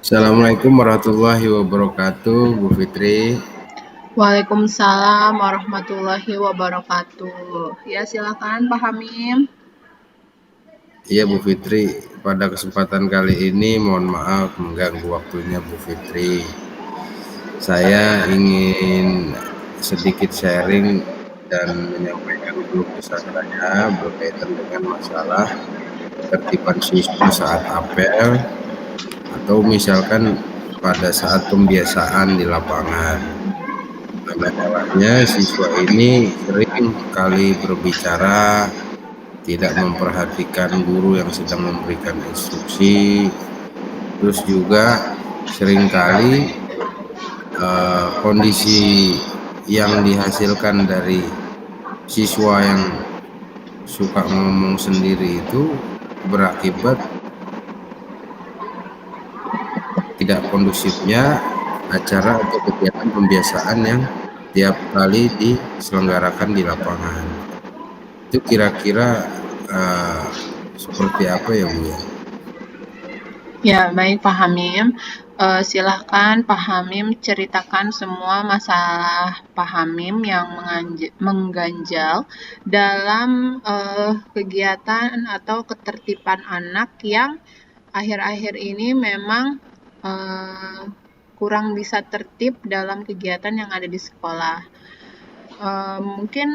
Assalamualaikum warahmatullahi wabarakatuh, Bu Fitri. Waalaikumsalam warahmatullahi wabarakatuh. Ya, silakan Pak Hamim. Iya Bu Fitri, pada kesempatan kali ini mohon maaf mengganggu waktunya Bu Fitri. Saya ingin sedikit sharing dan menyampaikan keluh kesah saya berkaitan dengan masalah ketertiban siswa saat apel atau misalkan pada saat pembiasaan di lapangan. Masalahnya siswa ini sering kali berbicara, tidak memperhatikan guru yang sedang memberikan instruksi, terus juga seringkali kondisi yang dihasilkan dari siswa yang suka ngomong sendiri itu berakibat tidak kondusifnya acara atau kegiatan pembiasaan yang tiap kali diselenggarakan di lapangan. Itu kira-kira seperti apa ya Bu ya? Ya, baik Pak Hamim. Silahkan Pak Hamim ceritakan semua masalah Pak Hamim yang mengganjal dalam kegiatan atau ketertiban anak yang akhir-akhir ini memang kurang bisa tertib dalam kegiatan yang ada di sekolah. Mungkin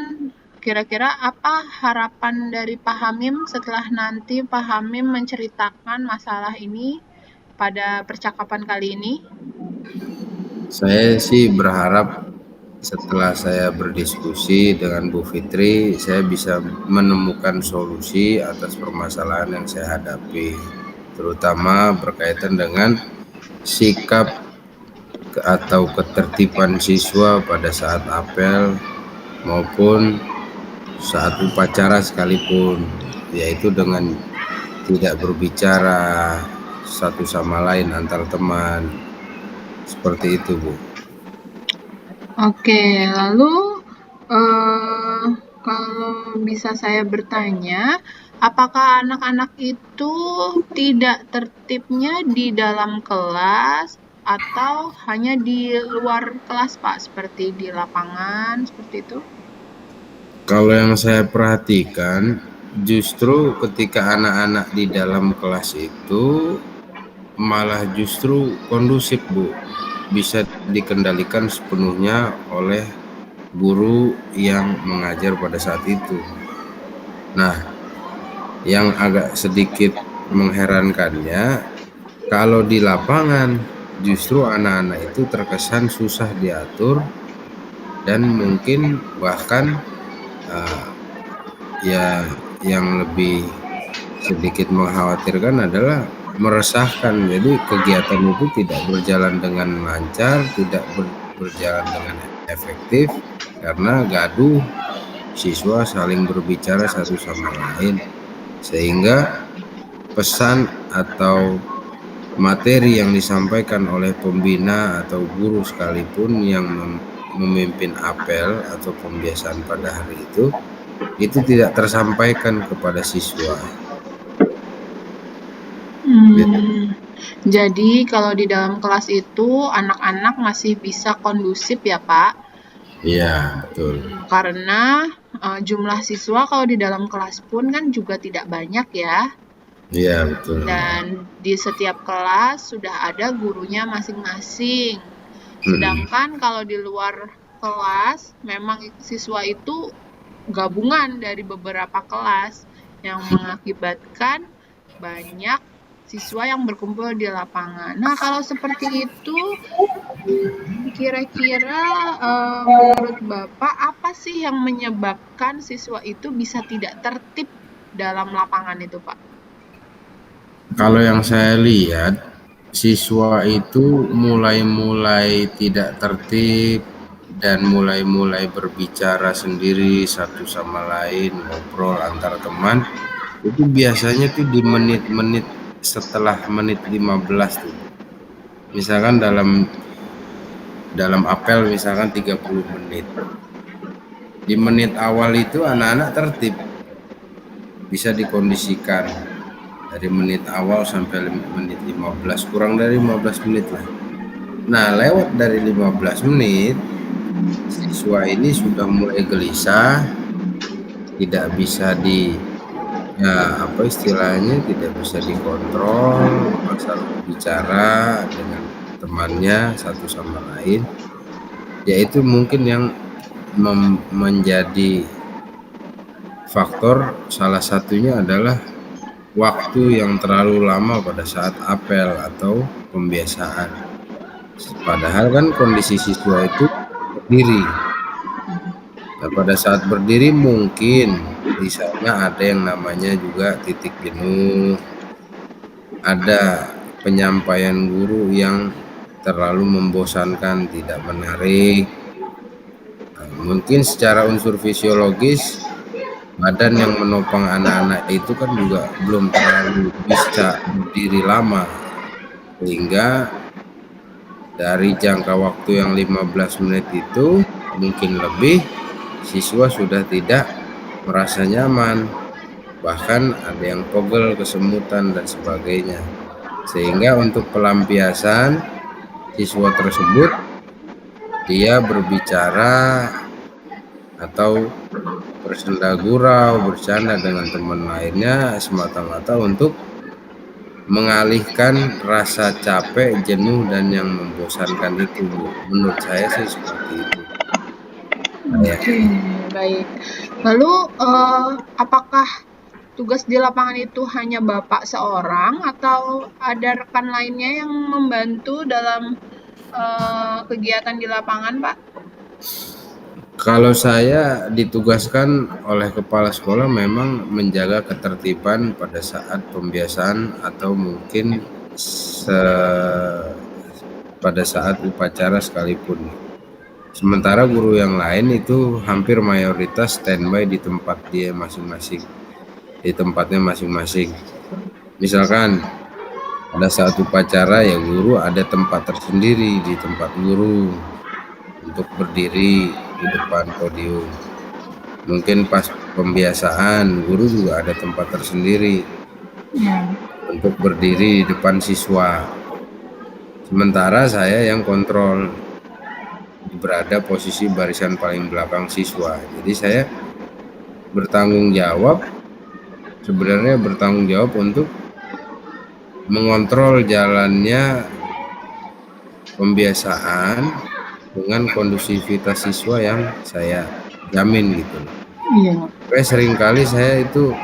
kira-kira apa harapan dari Pak Hamim setelah nanti Pak Hamim menceritakan masalah ini pada percakapan kali ini? Saya sih berharap setelah saya berdiskusi dengan Bu Fitri, saya bisa menemukan solusi atas permasalahan yang saya hadapi, terutama berkaitan dengan sikap atau ketertiban siswa pada saat apel maupun saat upacara sekalipun, yaitu dengan tidak berbicara satu sama lain antar teman, seperti itu Bu. Oke, lalu kalau bisa saya bertanya, apakah anak-anak itu tidak tertibnya di dalam kelas atau hanya di luar kelas, Pak? Seperti di lapangan, seperti itu? Kalau yang saya perhatikan, justru ketika anak-anak di dalam kelas itu malah justru kondusif Bu, bisa dikendalikan sepenuhnya oleh guru yang mengajar pada saat itu. Nah, yang agak sedikit mengherankannya, kalau di lapangan justru anak-anak itu terkesan susah diatur dan mungkin bahkan ya yang lebih sedikit mengkhawatirkan adalah meresahkan. Jadi kegiatan itu tidak berjalan dengan lancar, tidak berjalan dengan efektif karena gaduh siswa saling berbicara satu sama lain, sehingga pesan atau materi yang disampaikan oleh pembina atau guru sekalipun yang memimpin apel atau pembiasaan pada hari itu tidak tersampaikan kepada siswa. Jadi kalau di dalam kelas itu anak-anak masih bisa kondusif ya Pak? Iya, betul. Karena jumlah siswa kalau di dalam kelas pun kan juga tidak banyak ya. Iya, betul. Dan di setiap kelas sudah ada gurunya masing-masing. Sedangkan kalau di luar kelas memang siswa itu gabungan dari beberapa kelas yang mengakibatkan banyak siswa yang berkumpul di lapangan. Nah, kalau seperti itu, kira-kira menurut Bapak apa sih yang menyebabkan siswa itu bisa tidak tertib dalam lapangan itu, Pak? Kalau yang saya lihat, siswa itu mulai tidak tertib dan mulai berbicara sendiri satu sama lain, ngobrol antar teman. Itu biasanya tuh di menit-menit setelah menit 15 tuh. Misalkan dalam apel misalkan 30 menit. Di menit awal itu anak-anak tertib, bisa dikondisikan. dari menit awal sampai menit 15, kurang dari 15 menit lah. Nah, lewat dari 15 menit, siswa ini sudah mulai gelisah, tidak bisa ya apa istilahnya, tidak bisa dikontrol masalah bicara dengan temannya satu sama lain. Yaitu mungkin yang menjadi faktor salah satunya adalah waktu yang terlalu lama pada saat apel atau pembiasaan. Padahal kan kondisi siswa itu berdiri. Nah, pada saat berdiri mungkin di sana ada yang namanya juga titik jenuh, ada penyampaian guru yang terlalu membosankan, tidak menarik. Nah, mungkin secara unsur fisiologis badan yang menopang anak-anak itu kan juga belum terlalu bisa berdiri lama, sehingga dari jangka waktu yang 15 menit itu mungkin lebih, siswa sudah tidak merasa nyaman, bahkan ada yang pegel, kesemutan dan sebagainya. Sehingga untuk pelampiasan siswa tersebut, dia berbicara atau bersenda gurau, bercanda dengan teman lainnya semata-mata untuk mengalihkan rasa capek, jenuh dan yang membosankan itu, Bu. Menurut saya sih seperti itu. Oke, baik. Lalu apakah tugas di lapangan itu hanya Bapak seorang atau ada rekan lainnya yang membantu dalam kegiatan di lapangan, Pak? Kalau saya ditugaskan oleh kepala sekolah memang menjaga ketertiban pada saat pembiasaan atau mungkin pada saat upacara sekalipun. Sementara guru yang lain itu hampir mayoritas standby di tempat dia masing-masing, di tempatnya masing-masing. Misalkan pada saat upacara ya guru ada tempat tersendiri di tempat guru untuk berdiri di depan podium. Mungkin pas pembiasaan guru juga ada tempat tersendiri untuk berdiri di depan siswa. Sementara saya yang kontrol, berada posisi barisan paling belakang siswa. Jadi saya bertanggung jawab untuk mengontrol jalannya pembiasaan dengan kondusivitas siswa yang saya jamin gitu. Iya. Tapi seringkali saya itu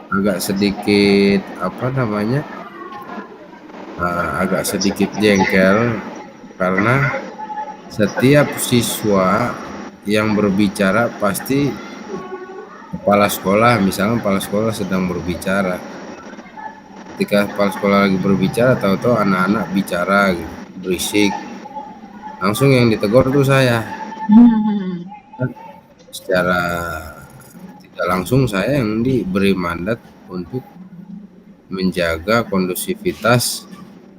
agak sedikit agak sedikit jengkel karena setiap siswa yang berbicara pasti kepala sekolah, misalnya kepala sekolah sedang berbicara. Ketika kepala sekolah lagi berbicara, tahu-tahu anak-anak bicara gitu, berisik. Langsung yang ditegur tuh saya. Secara tidak langsung saya yang diberi mandat untuk menjaga kondusivitas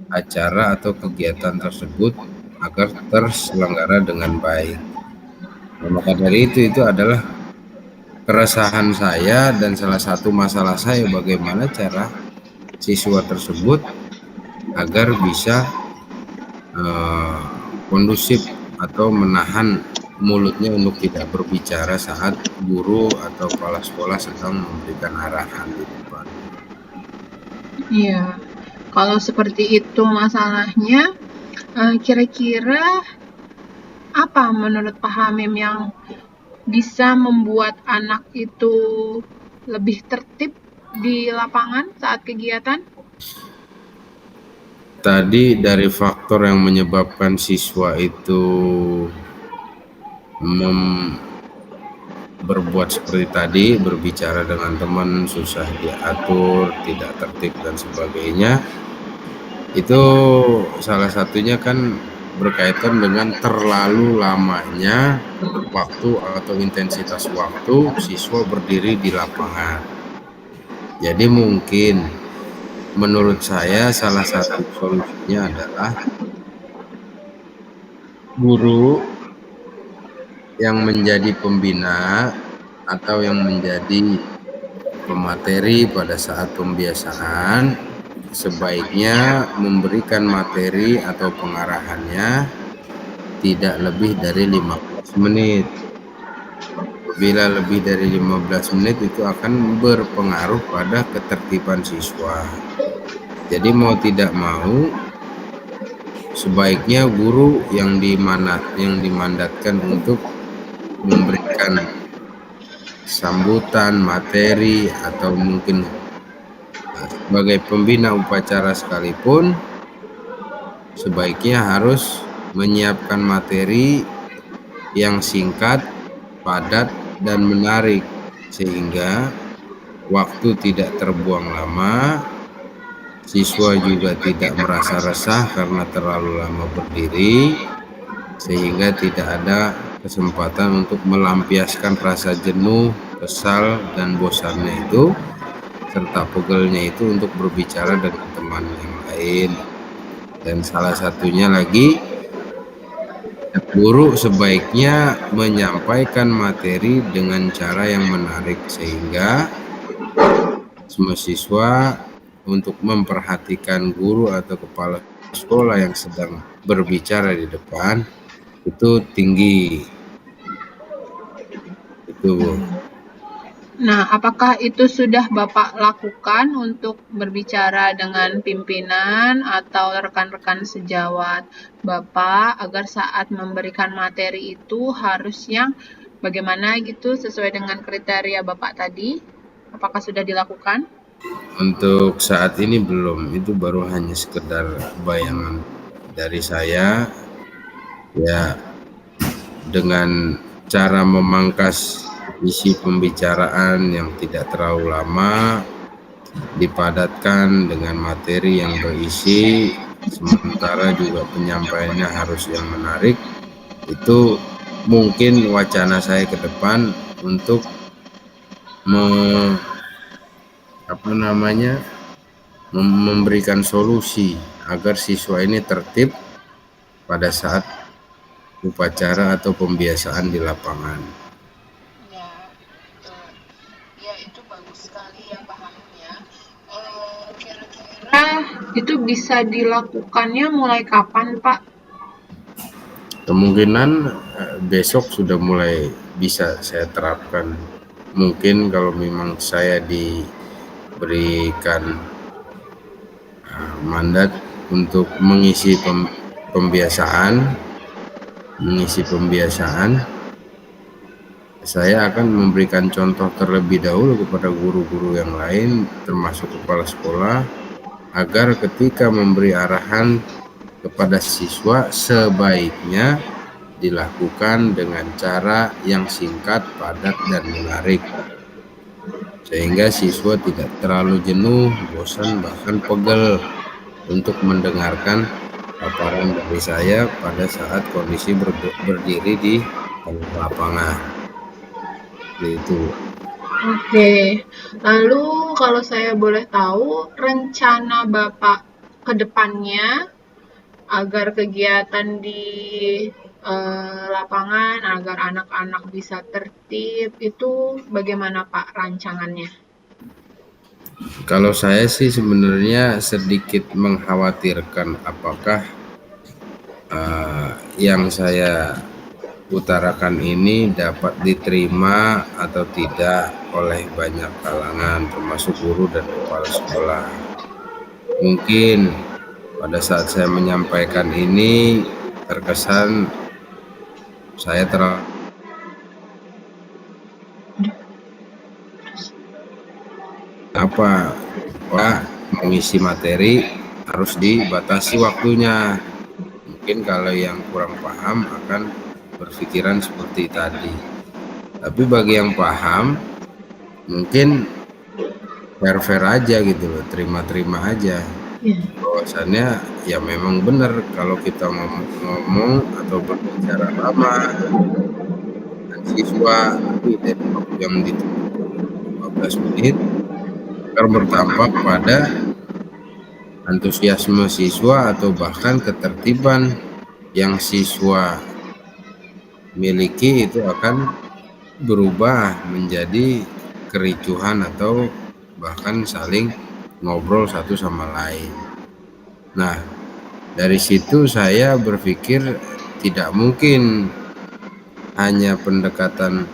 acara atau kegiatan tersebut agar terselenggara dengan baik. Nah, maka dari itu adalah keresahan saya dan salah satu masalah saya bagaimana cara siswa tersebut agar bisa kondusif atau menahan mulutnya untuk tidak berbicara saat guru atau kepala sekolah sedang memberikan arahan di depan. Iya, kalau seperti itu masalahnya, kira-kira apa menurut Pak Hamim yang bisa membuat anak itu lebih tertib di lapangan saat kegiatan? Tadi dari faktor yang menyebabkan siswa itu berbuat seperti tadi, berbicara dengan teman susah diatur, tidak tertib dan sebagainya, itu salah satunya kan berkaitan dengan terlalu lamanya waktu atau intensitas waktu siswa berdiri di lapangan. Jadi mungkin menurut saya salah satu solusinya adalah guru yang menjadi pembina atau yang menjadi pemateri pada saat pembiasaan sebaiknya memberikan materi atau pengarahannya tidak lebih dari 15 menit. Bila lebih dari 15 menit itu akan berpengaruh pada ketertiban siswa. Jadi mau tidak mau sebaiknya guru yang dimandatkan untuk memberikan sambutan, materi, atau mungkin sebagai pembina upacara sekalipun sebaiknya harus menyiapkan materi yang singkat, padat, dan menarik sehingga waktu tidak terbuang lama, siswa juga tidak merasa resah karena terlalu lama berdiri, sehingga tidak ada kesempatan untuk melampiaskan rasa jenuh, kesal, dan bosannya itu serta pegelnya itu untuk berbicara dengan teman yang lain. Dan salah satunya lagi, guru sebaiknya menyampaikan materi dengan cara yang menarik sehingga semua siswa untuk memperhatikan guru atau kepala sekolah yang sedang berbicara di depan itu tinggi. Itu, Bu. Nah, apakah itu sudah Bapak lakukan untuk berbicara dengan pimpinan atau rekan-rekan sejawat Bapak agar saat memberikan materi itu harusnya bagaimana gitu sesuai dengan kriteria Bapak tadi? Apakah sudah dilakukan? Untuk saat ini belum, itu baru hanya sekedar bayangan dari saya ya, dengan cara memangkas isi pembicaraan yang tidak terlalu lama, dipadatkan dengan materi yang berisi, sementara juga penyampaiannya harus yang menarik. Itu mungkin wacana saya ke depan untuk memberikan solusi agar siswa ini tertib pada saat upacara atau pembiasaan di lapangan. Ya, itu bagus sekali ya pahamnya. Kira-kira itu bisa dilakukannya mulai kapan, Pak? Kemungkinan besok sudah mulai bisa saya terapkan. Mungkin kalau memang saya diberikan mandat untuk mengisi pembiasaan, saya akan memberikan contoh terlebih dahulu kepada guru-guru yang lain termasuk kepala sekolah agar ketika memberi arahan kepada siswa sebaiknya dilakukan dengan cara yang singkat, padat, dan menarik sehingga siswa tidak terlalu jenuh, bosan, bahkan pegel untuk mendengarkan paparan dari saya pada saat kondisi berdiri di lapangan. Itu. Oke, lalu kalau saya boleh tahu rencana Bapak ke depannya agar kegiatan di lapangan, agar anak-anak bisa tertib, itu bagaimana Pak rancangannya? Kalau saya sih sebenarnya sedikit mengkhawatirkan apakah yang saya utarakan ini dapat diterima atau tidak oleh banyak kalangan termasuk guru dan kepala sekolah. Mungkin pada saat saya menyampaikan ini terkesan saya mengisi materi harus dibatasi waktunya. Mungkin kalau yang kurang paham akan berpikiran seperti tadi. Tapi bagi yang paham mungkin fair-fair aja gitu loh, terima-terima aja. Bahwasannya ya memang benar kalau kita ngomong atau berbicara lama dengan siswa lebih dari waktu yang ditentukan 15 menit akan berdampak pada antusiasme siswa atau bahkan ketertiban yang siswa miliki itu akan berubah menjadi kericuhan atau bahkan saling ngobrol satu sama lain. Nah, dari situ saya berpikir tidak mungkin hanya pendekatan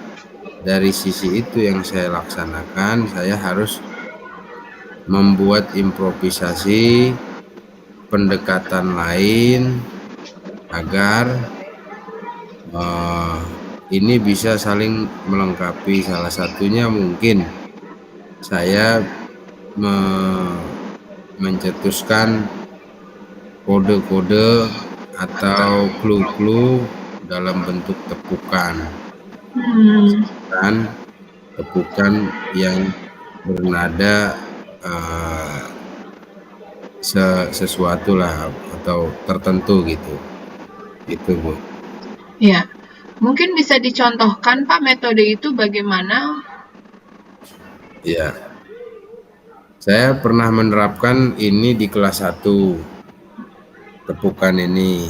dari sisi itu yang saya laksanakan. Saya harus membuat improvisasi pendekatan lain agar ini bisa saling melengkapi. Salah satunya mungkin saya mencetuskan kode-kode atau clue-clue dalam bentuk tepukan. Dan tepukan yang bernada sesuatu lah atau tertentu gitu. Itu, Bu. Ya, mungkin bisa dicontohkan Pak metode itu bagaimana? Ya, saya pernah menerapkan ini di kelas 1. Tepukan ini,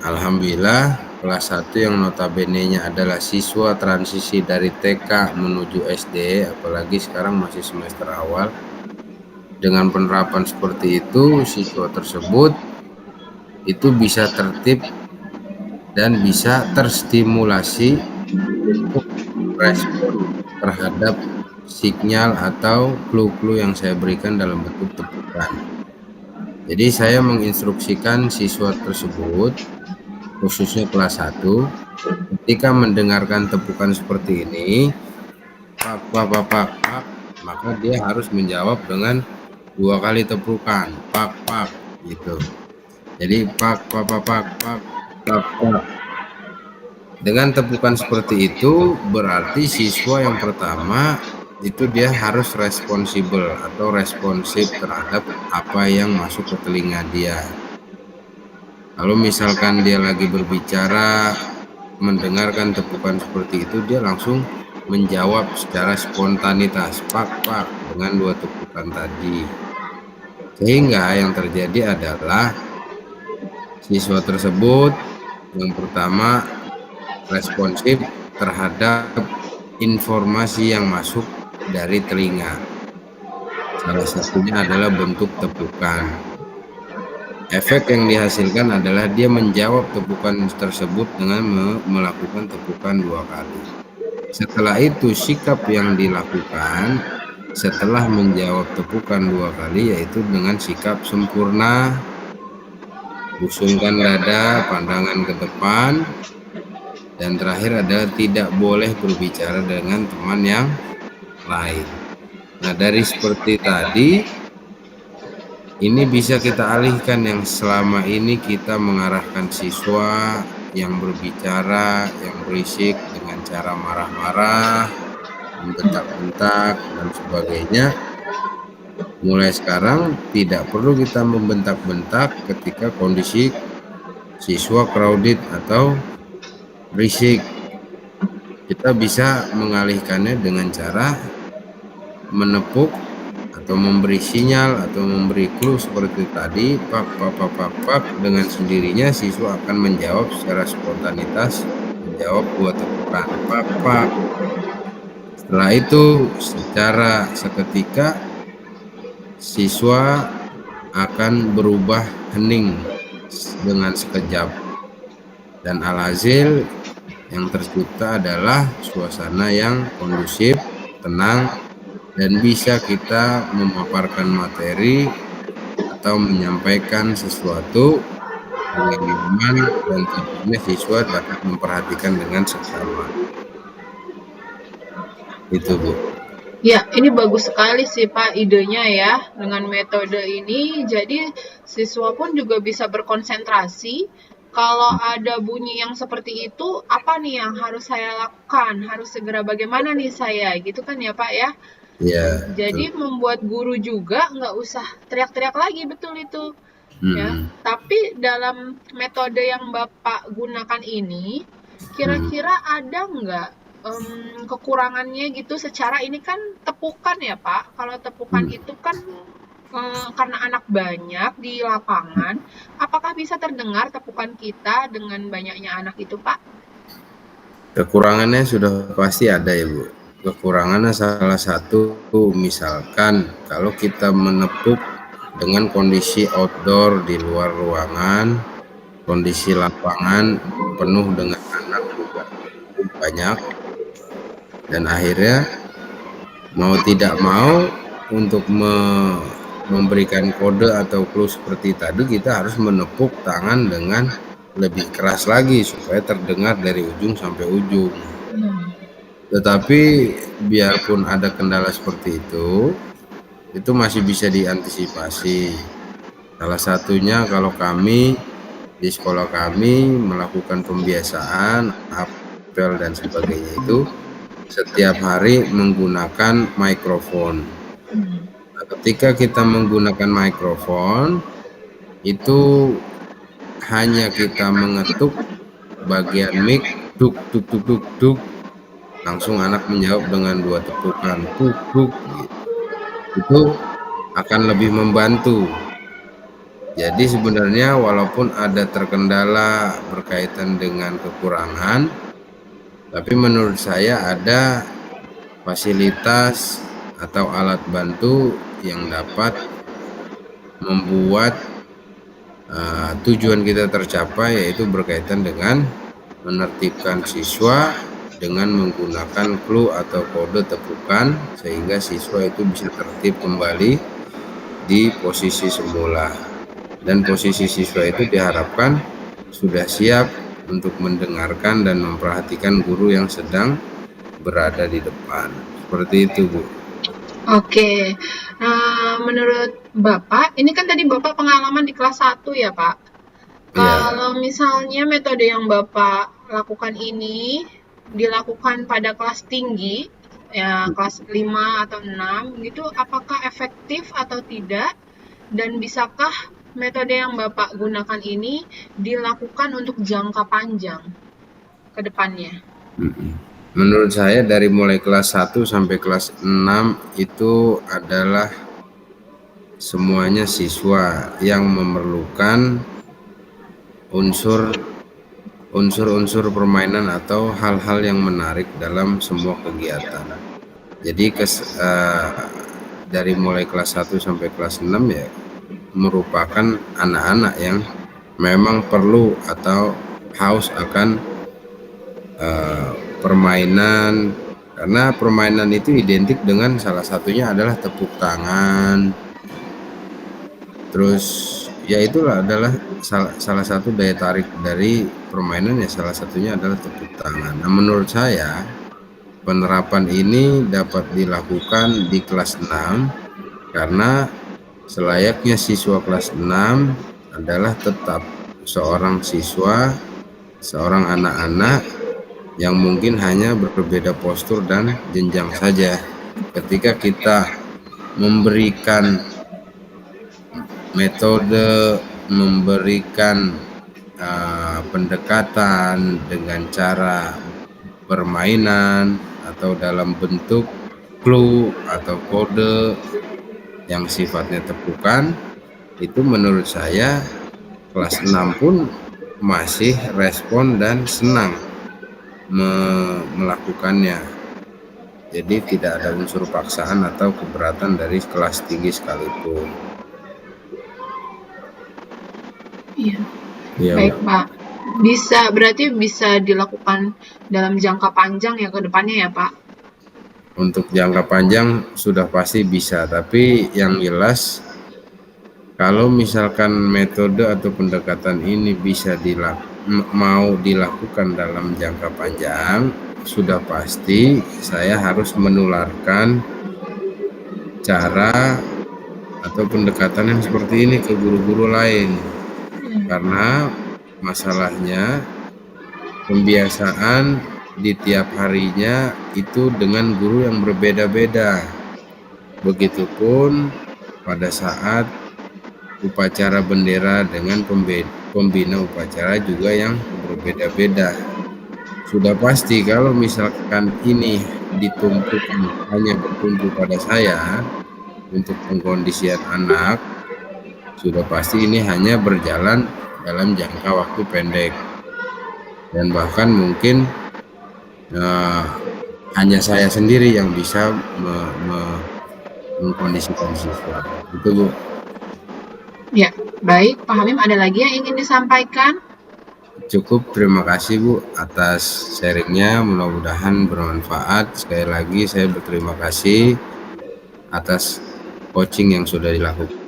alhamdulillah kelas 1 yang notabene-nya adalah siswa transisi dari TK menuju SD, apalagi sekarang masih semester awal. Dengan penerapan seperti itu, siswa tersebut itu bisa tertib dan bisa terstimulasi untuk respon terhadap sinyal atau clue-clue yang saya berikan dalam bentuk tepukan. Jadi saya menginstruksikan siswa tersebut, khususnya kelas 1, ketika mendengarkan tepukan seperti ini, pak, maka dia harus menjawab dengan 2 kali tepukan, pak, gitu. Jadi pak. Dengan tepukan seperti itu, berarti siswa yang pertama itu dia harus responsibel atau responsif terhadap apa yang masuk ke telinga dia. Kalau misalkan dia lagi berbicara, mendengarkan tepukan seperti itu, dia langsung menjawab secara spontanitas, pak, dengan 2 tepukan tadi. Sehingga yang terjadi adalah siswa tersebut yang pertama responsif terhadap informasi yang masuk dari telinga. Salah satunya adalah bentuk tepukan. Efek yang dihasilkan adalah dia menjawab tepukan tersebut dengan melakukan tepukan 2 kali. Setelah itu sikap yang dilakukan setelah menjawab tepukan 2 kali yaitu dengan sikap sempurna, busungkan dada, pandangan ke depan, dan terakhir adalah tidak boleh berbicara dengan teman yang lain. Nah, dari seperti tadi, ini bisa kita alihkan yang selama ini kita mengarahkan siswa yang berbicara, yang berisik dengan cara marah-marah, membentak-bentak, dan sebagainya. Mulai sekarang tidak perlu kita membentak-bentak ketika kondisi siswa crowded atau berisik. Kita bisa mengalihkannya dengan cara menepuk atau memberi sinyal atau memberi clue seperti tadi, pak, dengan sendirinya siswa akan menjawab secara spontanitas, menjawab 2 tepukan, pak. Setelah itu secara seketika siswa akan berubah hening dengan sekejap, dan alhasil yang tercipta adalah suasana yang kondusif, tenang, dan bisa kita memaparkan materi atau menyampaikan sesuatu dengan nyaman dan tentunya siswa dapat memperhatikan dengan seksama. Itu, Bu. Ya, ini bagus sekali sih Pak idenya ya. Dengan metode ini, jadi siswa pun juga bisa berkonsentrasi. Kalau ada bunyi yang seperti itu, apa nih yang harus saya lakukan? Harus segera bagaimana nih saya? Gitu kan ya Pak ya? Ya. Jadi membuat guru juga nggak usah teriak-teriak lagi, betul itu. Ya, tapi dalam metode yang Bapak gunakan ini, kira-kira ada nggak kekurangannya gitu secara ini kan tepukan ya Pak. Kalau tepukan itu kan karena anak banyak di lapangan, apakah bisa terdengar tepukan kita dengan banyaknya anak itu Pak? Kekurangannya sudah pasti ada ya Bu. kekurangannya salah satu misalkan kalau kita menepuk dengan kondisi outdoor di luar ruangan, kondisi lapangan penuh dengan anak juga banyak, dan akhirnya mau tidak mau untuk memberikan kode atau clue seperti tadi kita harus menepuk tangan dengan lebih keras lagi supaya terdengar dari ujung sampai ujung. Tetapi biarpun ada kendala seperti itu masih bisa diantisipasi. Salah satunya kalau kami di sekolah kami melakukan pembiasaan apel dan sebagainya itu setiap hari menggunakan mikrofon. Nah, ketika kita menggunakan mikrofon itu hanya kita mengetuk bagian mic duk duk duk duk duk, langsung anak menjawab dengan 2 tepukan duk duk gitu. Itu akan lebih membantu. Jadi sebenarnya walaupun ada terkendala berkaitan dengan kekurangan, tapi menurut saya ada fasilitas atau alat bantu yang dapat membuat tujuan kita tercapai, yaitu berkaitan dengan menertibkan siswa dengan menggunakan clue atau kode tepukan sehingga siswa itu bisa tertib kembali di posisi semula, dan posisi siswa itu diharapkan sudah siap untuk mendengarkan dan memperhatikan guru yang sedang berada di depan. Seperti itu, Bu. Oke, menurut Bapak, ini kan tadi Bapak pengalaman di kelas 1 ya, Pak? Iya. Kalau misalnya metode yang Bapak lakukan ini dilakukan pada kelas tinggi, ya kelas 5 atau 6 gitu, apakah efektif atau tidak? Dan bisakah metode yang Bapak gunakan ini dilakukan untuk jangka panjang ke depannya? Menurut saya dari mulai kelas 1 sampai kelas 6 itu adalah semuanya siswa yang memerlukan unsur-unsur permainan atau hal-hal yang menarik dalam semua kegiatan. Jadi dari mulai kelas 1 sampai kelas 6 ya merupakan anak-anak yang memang perlu atau haus akan permainan, karena permainan itu identik dengan salah satunya adalah tepuk tangan. Terus ya itulah adalah salah satu daya tarik dari permainan, ya salah satunya adalah tepuk tangan. Nah, menurut saya penerapan ini dapat dilakukan di kelas 6 karena selayaknya siswa kelas 6 adalah tetap seorang siswa, seorang anak-anak yang mungkin hanya berbeda postur dan jenjang saja. Ketika kita memberikan metode, memberikan pendekatan dengan cara permainan atau dalam bentuk clue atau kode yang sifatnya tepukan, itu menurut saya kelas 6 pun masih respon dan senang melakukannya. Jadi tidak ada unsur paksaan atau keberatan dari kelas tinggi sekalipun. Iya. Ya, Baik, Pak. Berarti bisa dilakukan dalam jangka panjang ya ke depannya ya, Pak? Untuk jangka panjang sudah pasti bisa, tapi yang jelas kalau misalkan metode atau pendekatan ini bisa mau dilakukan dalam jangka panjang, sudah pasti saya harus menularkan cara atau pendekatan yang seperti ini ke guru-guru lain. Karena masalahnya pembiasaan di tiap harinya itu dengan guru yang berbeda-beda. Begitupun pada saat upacara bendera dengan pembina upacara juga yang berbeda-beda. Sudah pasti kalau misalkan ini hanya bertumpu pada saya untuk pengkondisian anak, sudah pasti ini hanya berjalan dalam jangka waktu pendek, dan bahkan mungkin hanya saya sendiri yang bisa mengkondisikan siswa. Itu Bu. Ya, baik. Pak Hamim, ada lagi yang ingin disampaikan? Cukup, terima kasih Bu atas sharingnya, mudah-mudahan bermanfaat. Sekali lagi saya berterima kasih atas coaching yang sudah dilakukan.